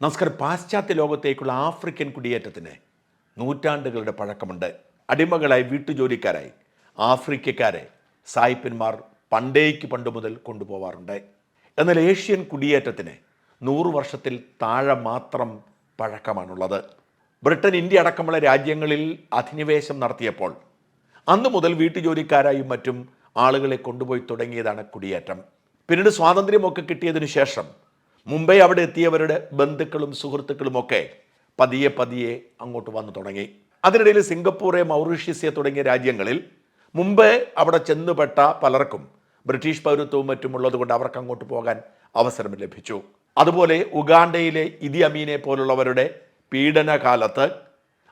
നമസ്കാരം. പാശ്ചാത്യ ലോകത്തേക്കുള്ള ആഫ്രിക്കൻ കുടിയേറ്റത്തിന് നൂറ്റാണ്ടുകളുടെ പഴക്കമുണ്ട്. അടിമകളായി വീട്ടുജോലിക്കാരായി ആഫ്രിക്കക്കാരെ സായിപ്പന്മാർ പണ്ട് മുതൽ കൊണ്ടുപോവാറുണ്ട്. എന്നാൽ ഏഷ്യൻ കുടിയേറ്റത്തിന് 100 വർഷത്തിൽ താഴെ മാത്രം പഴക്കമാണുള്ളത്. ബ്രിട്ടൻ, ഇന്ത്യ അടക്കമുള്ള രാജ്യങ്ങളിൽ അധിനിവേശം നടത്തിയപ്പോൾ അന്ന് മുതൽ വീട്ടുജോലിക്കാരായും മറ്റും ആളുകളെ കൊണ്ടുപോയി തുടങ്ങിയതാണ് കുടിയേറ്റം. പിന്നീട് സ്വാതന്ത്ര്യമൊക്കെ കിട്ടിയതിനു ശേഷം മുംബൈ അവിടെ എത്തിയവരുടെ ബന്ധുക്കളും സുഹൃത്തുക്കളുമൊക്കെ പതിയെ അങ്ങോട്ട് വന്നു തുടങ്ങി. അതിനിടയിൽ സിംഗപ്പൂറ്, മൗറീഷ്യസ് തുടങ്ങിയ രാജ്യങ്ങളിൽ മുമ്പ് അവിടെ ചെന്നുപെട്ട പലർക്കും ബ്രിട്ടീഷ് പൗരത്വവും മറ്റും ഉള്ളതുകൊണ്ട് അവർക്ക് അങ്ങോട്ട് പോകാൻ അവസരം ലഭിച്ചു. അതുപോലെ ഉഗാണ്ടയിലെ ഇദി അമീനെ പോലുള്ളവരുടെ പീഡനകാലത്ത്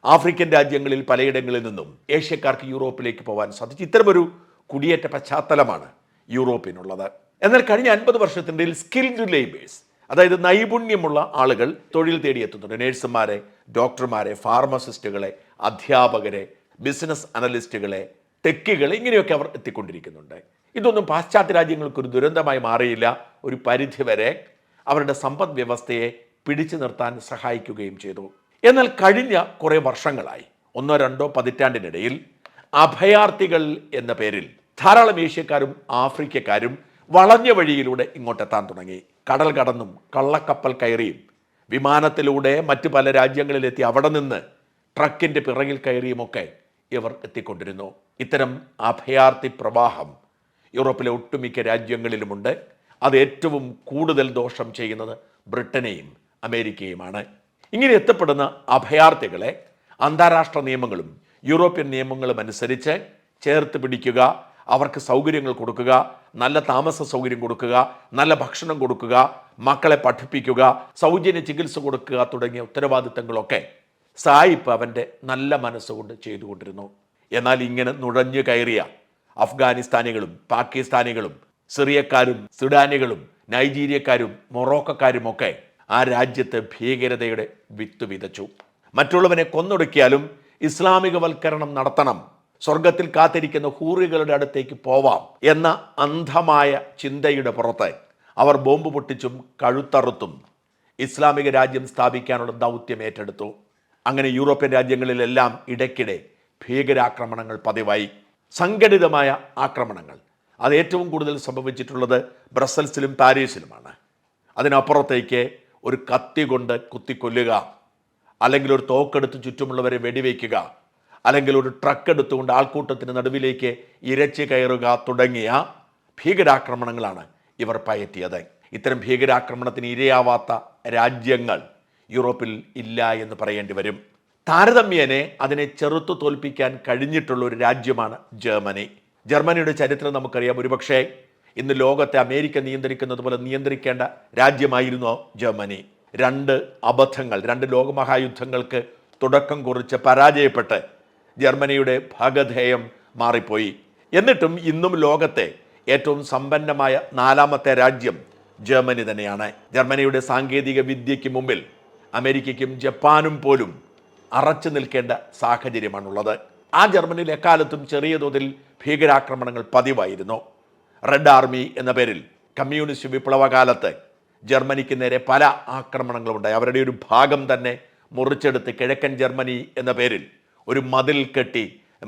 ആഫ്രിക്കൻ രാജ്യങ്ങളിൽ പലയിടങ്ങളിൽ നിന്നും ഏഷ്യക്കാർക്ക് യൂറോപ്പിലേക്ക് പോകാൻ സാധിച്ചു. ഇത്തരമൊരു കുടിയേറ്റ പശ്ചാത്തലമാണ് യൂറോപ്പിനുള്ളത്. എന്നാൽ കഴിഞ്ഞ 50 വർഷത്തിനിടയിൽ സ്കിൽഡ് ലേബേഴ്സ്, അതായത് നൈപുണ്യമുള്ള ആളുകൾ തൊഴിൽ തേടിയെത്തുന്നുണ്ട്. നേഴ്സുമാരെ, ഡോക്ടർമാരെ, ഫാർമസിസ്റ്റുകളെ, അധ്യാപകരെ, ബിസിനസ് അനലിസ്റ്റുകളെ, ടെക്കുകളെ, ഇങ്ങനെയൊക്കെ അവർ എത്തിക്കൊണ്ടിരിക്കുന്നുണ്ട്. ഇതൊന്നും പാശ്ചാത്യ രാജ്യങ്ങൾക്കൊരു ദുരന്തമായി മാറിയില്ല. ഒരു പരിധിവരെ അവരുടെ സമ്പദ് വ്യവസ്ഥയെ പിടിച്ചു നിർത്താൻ സഹായിക്കുകയും ചെയ്തു. എന്നാൽ കഴിഞ്ഞ കുറേ വർഷങ്ങളായി, 1-2 പതിറ്റാണ്ടിനിടയിൽ അഭയാർത്ഥികൾ എന്ന പേരിൽ ധാരാളം ഏഷ്യക്കാരും ആഫ്രിക്കക്കാരും വളഞ്ഞ വഴിയിലൂടെ ഇങ്ങോട്ടെത്താൻ തുടങ്ങി. കടൽ കടന്നും കള്ളക്കപ്പൽ കയറിയും വിമാനത്തിലൂടെ മറ്റു പല രാജ്യങ്ങളിലെത്തി അവിടെ നിന്ന് ട്രക്കിൻ്റെ പിറകിൽ കയറിയുമൊക്കെ ഇവർ എത്തിക്കൊണ്ടിരുന്നു. ഇത്തരം അഭയാർത്ഥി പ്രവാഹം യൂറോപ്പിലെ ഒട്ടുമിക്ക രാജ്യങ്ങളിലുമുണ്ട്. അത് ഏറ്റവും കൂടുതൽ ദോഷം ചെയ്യുന്നത് ബ്രിട്ടനെയും അമേരിക്കയുമാണ്. ഇങ്ങനെ എത്തപ്പെടുന്ന അഭയാർത്ഥികളെ അന്താരാഷ്ട്ര നിയമങ്ങളും യൂറോപ്യൻ നിയമങ്ങളും അനുസരിച്ച് ചേർത്ത് പിടിക്കുക, അവർക്ക് സൗകര്യങ്ങൾ കൊടുക്കുക, നല്ല താമസ സൗകര്യം കൊടുക്കുക, നല്ല ഭക്ഷണം കൊടുക്കുക, മക്കളെ പഠിപ്പിക്കുക, സൗജന്യ ചികിത്സ കൊടുക്കുക തുടങ്ങിയ ഉത്തരവാദിത്തങ്ങളൊക്കെ സായിപ്പ് അവൻ്റെ നല്ല മനസ്സുകൊണ്ട് ചെയ്തുകൊണ്ടിരുന്നു. എന്നാൽ ഇങ്ങനെ നുഴഞ്ഞു കയറിയ അഫ്ഗാനിസ്ഥാനികളും പാകിസ്ഥാനികളും സിറിയക്കാരും സുഡാനികളും നൈജീരിയക്കാരും മൊറോക്കക്കാരുമൊക്കെ ആ രാജ്യത്ത് ഭീകരതയുടെ വിത്ത് വിതച്ചു. മറ്റുള്ളവനെ കൊന്നൊടുക്കിയാലും ഇസ്ലാമികവൽക്കരണം നടത്തണം, സ്വർഗത്തിൽ കാത്തിരിക്കുന്ന ഹൂറികളുടെ അടുത്തേക്ക് പോവാം എന്ന അന്ധമായ ചിന്തയുടെ പുറത്ത് അവർ ബോംബ് പൊട്ടിച്ചും കഴുത്തറുത്തും ഇസ്ലാമിക രാജ്യം സ്ഥാപിക്കാനുള്ള ദൗത്യം ഏറ്റെടുത്തു. അങ്ങനെ യൂറോപ്യൻ രാജ്യങ്ങളിലെല്ലാം ഇടയ്ക്കിടെ ഭീകരാക്രമണങ്ങൾ പതിവായി. സംഘടിതമായ ആക്രമണങ്ങൾ അത് ഏറ്റവും കൂടുതൽ സംഭവിച്ചിട്ടുള്ളത് ബ്രസൽസിലും പാരീസിലുമാണ്. അതിനപ്പുറത്തേക്ക് ഒരു കത്തി കൊണ്ട് കുത്തിക്കൊല്ലുക, അല്ലെങ്കിൽ ഒരു തോക്കെടുത്ത് ചുറ്റുമുള്ളവരെ വെടിവെക്കുക, അല്ലെങ്കിൽ ഒരു ട്രക്ക് എടുത്തുകൊണ്ട് ആൾക്കൂട്ടത്തിന് നടുവിലേക്ക് ഇരച്ചു കയറുക തുടങ്ങിയ ഭീകരാക്രമണങ്ങളാണ് ഇവർ പയറ്റിയത്. ഇത്തരം ഭീകരാക്രമണത്തിന് ഇരയാവാത്ത രാജ്യങ്ങൾ യൂറോപ്പിൽ ഇല്ല എന്ന് പറയേണ്ടി വരും. താരതമ്യേനെ അതിനെ ചെറുത്തു തോൽപ്പിക്കാൻ കഴിഞ്ഞിട്ടുള്ള ഒരു രാജ്യമാണ് ജർമ്മനി. ജർമ്മനിയുടെ ചരിത്രം നമുക്കറിയാം. ഒരുപക്ഷെ ഇന്ന് ലോകത്തെ അമേരിക്ക നിയന്ത്രിക്കുന്നത് പോലെ നിയന്ത്രിക്കേണ്ട രാജ്യമായിരുന്നു ജർമ്മനി. 2 അബദ്ധങ്ങൾ, 2 ലോകമഹായുദ്ധങ്ങൾക്ക് തുടക്കം കുറിച്ച് പരാജയപ്പെട്ട് ജർമ്മനിയുടെ ഭാഗധേയം മാറിപ്പോയി. എന്നിട്ടും ഇന്നും ലോകത്തെ ഏറ്റവും സമ്പന്നമായ 4ാമത്തെ രാജ്യം ജർമ്മനി തന്നെയാണ്. ജർമ്മനിയുടെ സാങ്കേതിക വിദ്യയ്ക്ക് മുമ്പിൽ അമേരിക്കയ്ക്കും ജപ്പാനും പോലും അറച്ചു നിൽക്കേണ്ട സാഹചര്യമാണുള്ളത്. ആ ജർമ്മനിയിൽ എക്കാലത്തും ചെറിയ തോതിൽ ഭീകരാക്രമണങ്ങൾ പതിവായിരുന്നു. റെഡ് ആർമി എന്ന പേരിൽ കമ്മ്യൂണിസ്റ്റ് വിപ്ലവകാലത്ത് ജർമ്മനിക്ക് നേരെ പല ആക്രമണങ്ങളുണ്ടായി. അവരുടെ ഒരു ഭാഗം തന്നെ മുറിച്ചെടുത്ത് കിഴക്കൻ ജർമ്മനി എന്ന പേരിൽ ഒരു മതിൽ കെട്ടി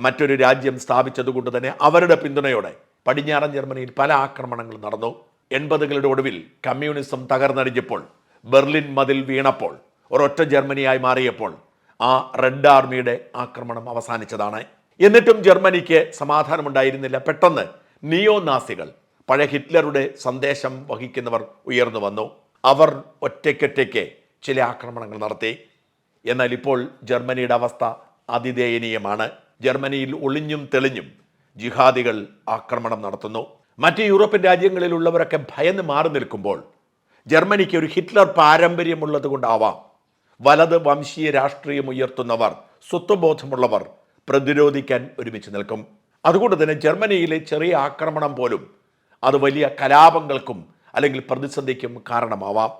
മറ്റൊരു രാജ്യം സ്ഥാപിച്ചതുകൊണ്ട് തന്നെ അവരുടെ പിന്തുണയോടെ പടിഞ്ഞാറൻ ജർമ്മനിയിൽ പല ആക്രമണങ്ങളും നടന്നു. 80കളുടെ ഒടുവിൽ കമ്മ്യൂണിസം തകർന്നടിഞ്ഞപ്പോൾ, ബെർലിൻ മതിൽ വീണപ്പോൾ, ഒരൊറ്റ ജർമ്മനിയായി മാറിയപ്പോൾ ആ റെഡ് ആർമിയുടെ ആക്രമണം അവസാനിച്ചതാണ്. എന്നിട്ടും ജർമ്മനിക്ക് സമാധാനമുണ്ടായിരുന്നില്ല. പെട്ടെന്ന് നിയോ നാസികൾ, പഴയ ഹിറ്റ്ലറുടെ സന്ദേശം വഹിക്കുന്നവർ ഉയർന്നു വന്നു. അവർ ഒറ്റയ്ക്കൊറ്റയ്ക്ക് ചില ആക്രമണങ്ങൾ നടത്തി. എന്നാൽ ഇപ്പോൾ ജർമ്മനിയുടെ അവസ്ഥ അതിദയനീയമാണ്. ജർമ്മനിയിൽ ഒളിഞ്ഞും തെളിഞ്ഞും ജിഹാദികൾ ആക്രമണം നടത്തുന്നു. മറ്റ് യൂറോപ്യൻ രാജ്യങ്ങളിലുള്ളവരൊക്കെ ഭയന്ന് മാറി നിൽക്കുമ്പോൾ ജർമ്മനിക്ക് ഒരു ഹിറ്റ്ലർ പാരമ്പര്യമുള്ളത് കൊണ്ടാവാം വലത് വംശീയ രാഷ്ട്രീയം ഉയർത്തുന്നവർ, സ്വത്വബോധമുള്ളവർ പ്രതിരോധിക്കാൻ ഒരുമിച്ച് നിൽക്കും. അതുകൊണ്ട് തന്നെ ജർമ്മനിയിലെ ചെറിയ ആക്രമണം പോലും അത് വലിയ കലാപങ്ങൾക്കും അല്ലെങ്കിൽ പ്രതിസന്ധിക്കും കാരണമാവാം.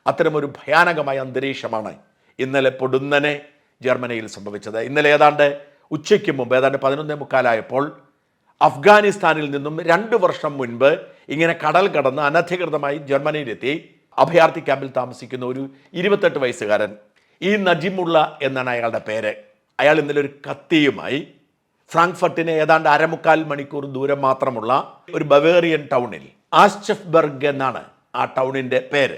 അത്തരമൊരു ഭയാനകമായ അന്തരീക്ഷമാണ് ഇന്നലെ പൊടുന്നനെ ജർമ്മനിയിൽ സംഭവിച്ചത്. ഇന്നലെ ഏതാണ്ട് ഉച്ചയ്ക്ക് മുമ്പ്, ഏതാണ്ട് 11:45 അഫ്ഗാനിസ്ഥാനിൽ നിന്നും 2 വർഷം മുൻപ് ഇങ്ങനെ കടൽ കടന്ന് അനധികൃതമായി ജർമ്മനിയിലെത്തി അഭയാർത്ഥി ക്യാമ്പിൽ താമസിക്കുന്ന ഒരു 28 വയസ്സുകാരൻ. ഈ നജിമുള്ള എന്നാണ് അയാളുടെ പേര്. അയാൾ ഇന്നലെ ഒരു കത്തിയുമായി ഫ്രാങ്ക്ഫർട്ടിന് ഏതാണ്ട് 1/4 മണിക്കൂർ ദൂരം മാത്രമുള്ള ഒരു ബവേറിയൻ ടൗണിൽ, ആസ്ചെഫ്ബർഗ് എന്നാണ് ആ ടൗണിൻ്റെ പേര്,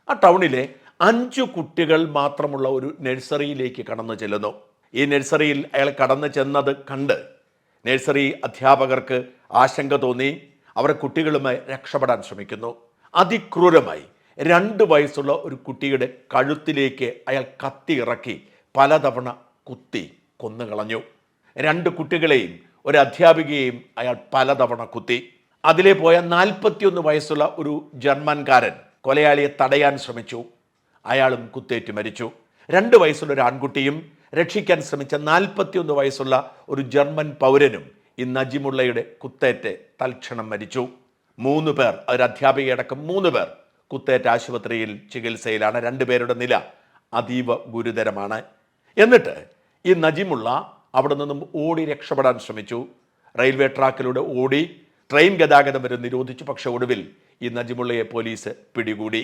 ആ ടൗണിലെ 5 കുട്ടികൾ മാത്രമുള്ള ഒരു നഴ്സറിയിലേക്ക് കടന്നു ചെല്ലുന്നു. ഈ നഴ്സറിയിൽ അയാൾ കടന്നു ചെന്നത് കണ്ട് നഴ്സറി അധ്യാപകർക്ക് ആശങ്ക തോന്നി. അവർ കുട്ടികളുമായി രക്ഷപ്പെടാൻ ശ്രമിക്കുന്നു. അതിക്രൂരമായി 2 വയസ്സുള്ള ഒരു കുട്ടിയുടെ കഴുത്തിലേക്ക് അയാൾ കത്തി ഇറക്കി പലതവണ കുത്തി കൊന്നുകളഞ്ഞു. 2 കുട്ടികളെയും ഒരു അധ്യാപികയെയും അയാൾ പലതവണ കുത്തി. അതിലെ പോയ 41 വയസ്സുള്ള ഒരു ജർമ്മൻകാരൻ കൊലയാളിയെ തടയാൻ ശ്രമിച്ചു. അയാളും കുത്തേറ്റ് മരിച്ചു. 2 വയസ്സുള്ള ഒരു ആൺകുട്ടിയും രക്ഷിക്കാൻ ശ്രമിച്ച 41 വയസ്സുള്ള ഒരു ജർമ്മൻ പൗരനും ഈ നജിമുള്ളയുടെ കുത്തേറ്റ് തൽക്ഷണം മരിച്ചു. 3 പേർ, ഒരു അധ്യാപികയടക്കം 3 പേർ കുത്തേറ്റ് ആശുപത്രിയിൽ ചികിത്സയിലാണ്. 2 പേരുടെ നില അതീവ ഗുരുതരമാണ്. എന്നിട്ട് ഈ നജിമുള്ള അവിടെ നിന്നും ഓടി രക്ഷപ്പെടാൻ ശ്രമിച്ചു. റെയിൽവേ ട്രാക്കിലൂടെ ഓടി ട്രെയിൻ ഗതാഗതം വരെ നിരോധിച്ചു. പക്ഷേ ഒടുവിൽ ഈ നജിമുള്ളയെ പോലീസ് പിടികൂടി.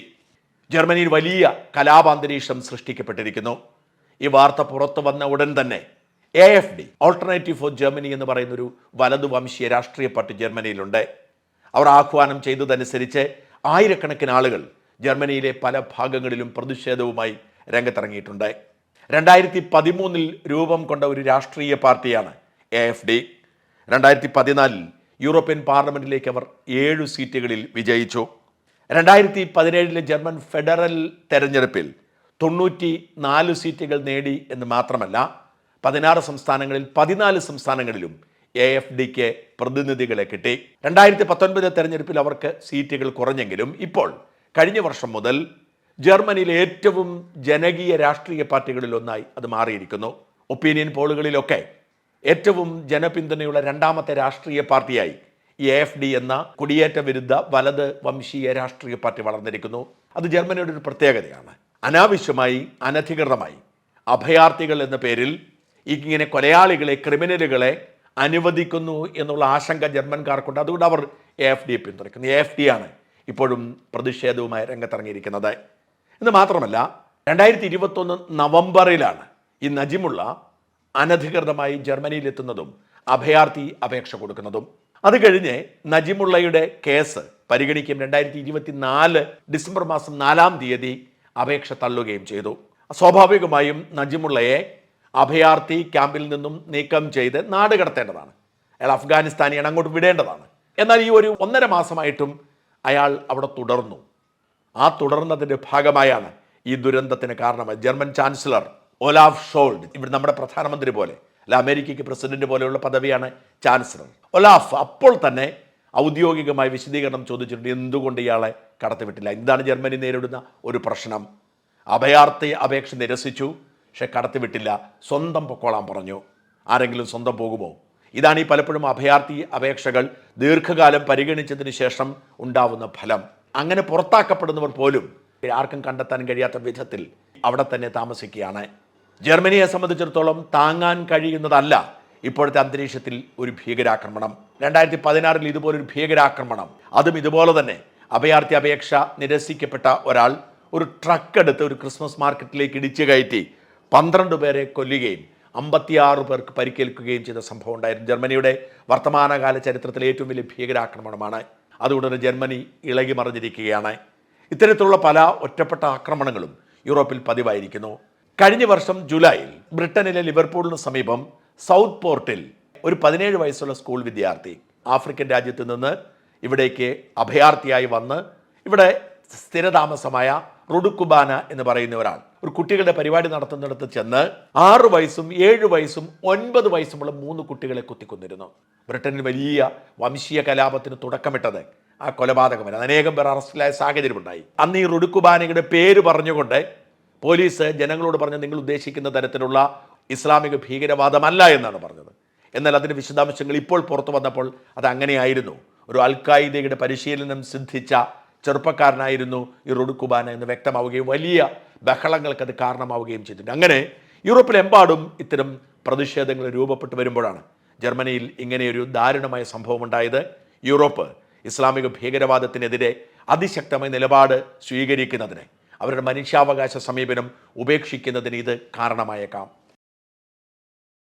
ജർമ്മനിയിൽ വലിയ കലാപാന്തരീക്ഷം സൃഷ്ടിക്കപ്പെട്ടിരിക്കുന്നു. ഈ വാർത്ത പുറത്തു വന്ന ഉടൻ തന്നെ AFD, ഓൾട്ടർനേറ്റീവ് ഫോർ ജർമ്മനി എന്ന് പറയുന്നൊരു വലതുവംശീയ രാഷ്ട്രീയ പാർട്ടി ജർമ്മനിയിലുണ്ട്. അവർ ആഹ്വാനം ചെയ്തതനുസരിച്ച് ആയിരക്കണക്കിന് ആളുകൾ ജർമ്മനിയിലെ പല ഭാഗങ്ങളിലും പ്രതിഷേധവുമായി രംഗത്തിറങ്ങിയിട്ടുണ്ട്. 2013 രൂപം കൊണ്ട ഒരു രാഷ്ട്രീയ പാർട്ടിയാണ് AFD. 2014 യൂറോപ്യൻ പാർലമെന്റിലേക്ക് അവർ 7 സീറ്റുകളിൽ വിജയിച്ചു. 2017 ജർമ്മൻ ഫെഡറൽ തെരഞ്ഞെടുപ്പിൽ 94 സീറ്റുകൾ നേടി എന്ന് മാത്രമല്ല 16 സംസ്ഥാനങ്ങളിൽ 14 സംസ്ഥാനങ്ങളിലും AFDക്ക് പ്രതിനിധികളെ കിട്ടി. 2019 തെരഞ്ഞെടുപ്പിൽ അവർക്ക് സീറ്റുകൾ കുറഞ്ഞെങ്കിലും ഇപ്പോൾ കഴിഞ്ഞ വർഷം മുതൽ ജർമ്മനിയിലെ ഏറ്റവും ജനകീയ രാഷ്ട്രീയ പാർട്ടികളിൽ ഒന്നായി അത് മാറിയിരിക്കുന്നു. ഒപ്പീനിയൻ പോളുകളിലൊക്കെ ഏറ്റവും ജനപിന്തുണയുള്ള 2ാമത്തെ രാഷ്ട്രീയ പാർട്ടിയായി ഈ AFD എന്ന കുടിയേറ്റ വിരുദ്ധ വലത് വംശീയ രാഷ്ട്രീയ പാർട്ടി വളർന്നിരിക്കുന്നു. അത് ജർമ്മനിയുടെ ഒരു പ്രത്യേകതയാണ്. അനാവശ്യമായി അനധികൃതമായി അഭയാർത്ഥികൾ എന്ന പേരിൽ ഇങ്ങനെ കൊലയാളികളെ, ക്രിമിനലുകളെ അനുവദിക്കുന്നു എന്നുള്ള ആശങ്ക ജർമ്മൻകാർക്കുണ്ട്. അതുകൊണ്ട് അവർ AFDയെ പിന്തുണയ്ക്കുന്നു. AFD ആണ് ഇപ്പോഴും പ്രതിഷേധവുമായി രംഗത്തിറങ്ങിയിരിക്കുന്നത്. എന്ന് മാത്രമല്ല 2021 നവംബറിലാണ് ഈ നജിമുള്ള അനധികൃതമായി ജർമ്മനിയിലെത്തുന്നതും അഭയാർത്ഥി അപേക്ഷ കൊടുക്കുന്നതും. അത് കഴിഞ്ഞ് നജിമുള്ളയുടെ കേസ് പരിഗണിക്കും 2024 ഡിസംബർ മാസം 4-ാം തീയതി അപേക്ഷ തള്ളുകയും ചെയ്തു. സ്വാഭാവികമായും നജിമുള്ളയെ അഭയാർത്ഥി ക്യാമ്പിൽ നിന്നും നീക്കം ചെയ്ത് നാട് കടത്തേണ്ടതാണ്. അയാൾ അഫ്ഗാനിസ്ഥാനിയാണ്, അങ്ങോട്ട് വിടേണ്ടതാണ്. എന്നാൽ ഈ ഒരു 1.5 മാസമായിട്ടും അയാൾ അവിടെ തുടർന്നു. ആ തുടർന്നതിൻ്റെ ഭാഗമായാണ് ഈ ദുരന്തത്തിന് കാരണമായി. ജർമ്മൻ ചാൻസലർ ഒലാഫ് ഷോൾഡ്, ഇവിടെ നമ്മുടെ പ്രധാനമന്ത്രി പോലെ അല്ല, അമേരിക്കയ്ക്ക് പ്രസിഡന്റ് പോലെയുള്ള പദവിയാണ് ചാൻസലർ. ഒലാഫ് അപ്പോൾ തന്നെ ഔദ്യോഗികമായി വിശദീകരണം ചോദിച്ചിട്ടുണ്ട്, എന്തുകൊണ്ട് ഇയാളെ കടത്തിവിട്ടില്ല. എന്താണ് ജർമ്മനി നേരിടുന്ന ഒരു പ്രശ്നം? അഭയാർത്ഥി അപേക്ഷ നിരസിച്ചു, പക്ഷെ കടത്തിവിട്ടില്ല. സ്വന്തം പൊക്കോളാൻ പറഞ്ഞു. ആരെങ്കിലും സ്വന്തം പോകുമോ? ഇതാണ് ഈ പലപ്പോഴും അഭയാർത്ഥി അപേക്ഷകൾ ദീർഘകാലം പരിഗണിച്ചതിന് ശേഷം ഉണ്ടാവുന്ന ഫലം. അങ്ങനെ പുറത്താക്കപ്പെടുന്നവർ പോലും ആർക്കും കണ്ടെത്താൻ കഴിയാത്ത വിധത്തിൽ അവിടെ തന്നെ താമസിക്കുകയാണ്. ജർമ്മനിയെ സംബന്ധിച്ചിടത്തോളം താങ്ങാൻ കഴിയുന്നതല്ല ഇപ്പോഴത്തെ അന്തരീക്ഷത്തിൽ ഒരു ഭീകരാക്രമണം. 2016 ഇതുപോലൊരു ഭീകരാക്രമണം, അതും ഇതുപോലെ തന്നെ അഭയാർത്ഥി അപേക്ഷ നിരസിക്കപ്പെട്ട ഒരാൾ ഒരു ട്രക്ക് എടുത്ത് ഒരു ക്രിസ്മസ് മാർക്കറ്റിലേക്ക് ഇടിച്ചു കയറ്റി 12 പേരെ കൊല്ലുകയും 56 പേർക്ക് പരിക്കേൽക്കുകയും ചെയ്ത സംഭവം ഉണ്ടായിരുന്നു. ജർമ്മനിയുടെ വർത്തമാനകാല ചരിത്രത്തിലെ ഏറ്റവും വലിയ ഭീകരാക്രമണമാണ്. അതുകൊണ്ട് തന്നെ ജർമ്മനി ഇളകി മറിഞ്ഞിരിക്കുകയാണ്. ഇത്തരത്തിലുള്ള പല ഒറ്റപ്പെട്ട ആക്രമണങ്ങളും യൂറോപ്പിൽ പതിവായിരിക്കുന്നു. കഴിഞ്ഞ വർഷം ജൂലൈയിൽ ബ്രിട്ടനിലെ ലിവർപൂളിന് സമീപം സൗത്ത് പോർട്ടിൽ ഒരു 17 വയസ്സുള്ള സ്കൂൾ വിദ്യാർത്ഥി ആഫ്രിക്കൻ രാജ്യത്ത് നിന്ന് ഇവിടേക്ക് അഭയാർത്ഥിയായി വന്ന് ഇവിടെ സ്ഥിരതാമസമായ റുഡുക്കുബാന എന്ന് പറയുന്ന ഒരാൾ ഒരു കുട്ടികളുടെ പരിപാടി നടത്തുന്നിടത്ത് ചെന്ന് 6 വയസ്സും 7 വയസ്സും 9 വയസ്സുമുള്ള 3 കുട്ടികളെ കുത്തിക്കൊന്നിരുന്നു. ബ്രിട്ടനിൽ വലിയ വംശീയ കലാപത്തിന് തുടക്കമിട്ടത് ആ കൊലപാതകമല്ല. അനേകം പേർ അറസ്റ്റിലായ സാഹചര്യമുണ്ടായി. അന്ന് ഈ റുഡുക്കുബാനയുടെ പേര് പറഞ്ഞുകൊണ്ട് പോലീസ് ജനങ്ങളോട് പറഞ്ഞ് നിങ്ങൾ ഉദ്ദേശിക്കുന്ന തരത്തിലുള്ള ഇസ്ലാമിക ഭീകരവാദമല്ല എന്നാണ് പറഞ്ഞത്. എന്നാൽ അതിൻ്റെ വിശദാംശങ്ങൾ ഇപ്പോൾ പുറത്തു വന്നപ്പോൾ അത് അങ്ങനെയായിരുന്നു. ഒരു അൽ-ഖായിദയുടെ പരിശീലനം സിദ്ധിച്ച ചെറുപ്പക്കാരനായിരുന്നു ഈ റുഡുക്കുബാന എന്ന് വ്യക്തമാവുകയും വലിയ ബഹളങ്ങൾക്ക് അത് കാരണമാവുകയും ചെയ്തിട്ടുണ്ട്. അങ്ങനെ യൂറോപ്പിലെമ്പാടും ഇത്തരം പ്രതിഷേധങ്ങൾ രൂപപ്പെട്ടു വരുമ്പോഴാണ് ജർമ്മനിയിൽ ഇങ്ങനെയൊരു ദാരുണമായ സംഭവം ഉണ്ടായത്. യൂറോപ്പ് ഇസ്ലാമിക ഭീകരവാദത്തിനെതിരെ അതിശക്തമായ നിലപാട് സ്വീകരിക്കുന്നതിന്, അവരുടെ മനുഷ്യാവകാശ സമീപനം ഉപേക്ഷിക്കുന്നതിന് ഇത് കാരണമായേക്കാം.